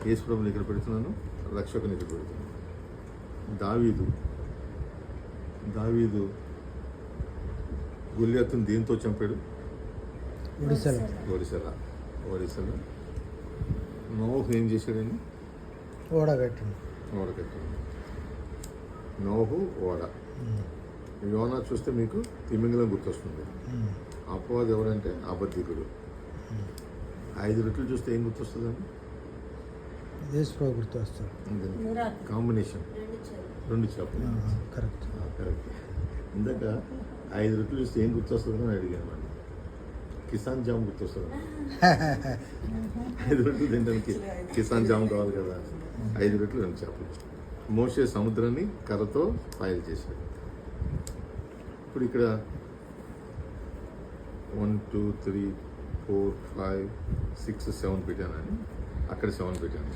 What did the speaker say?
యేసుప్రభుని ఇక్కడ పెడుతున్నాను, రక్షకుని ఇక్కడ పెడుతున్నాను. దావీదు గొల్లియాతును దేంతో చంపాడు? ఒడిసెల. నోహు ఏం చేశాడండి? ఓడకట్టాడు. నోహు ఓడ. యోనా చూస్తే మీకు తిమింగలం గుర్తొస్తుంది. అపవాది ఎవరంటే అబద్ధికుడు. 5 రొట్టెలు చూస్తే ఏం గుర్తొస్తుందండి? గుర్తొస్తుంది. కాంబినేషన్ 2 చేపలు. కరెక్ట్. ఇందాక 5 రొట్టెలు చూస్తే ఏం గుర్తొస్తుంది అని అడిగాను. కిసాన్ జామ్ గుర్తొస్తుంది. 5 రొట్టెలు తినడానికి కిసాన్ జామ్ కావాలి కదా. 5 రొట్టెలు 2 చేపలు. మోషే సముద్రాన్ని కర్రతో పాయలు చేశాడు. ఇప్పుడు ఇక్కడ 1 2 3 4 5 6 7 పెట్టానని, అక్కడ 7 పెట్టాను.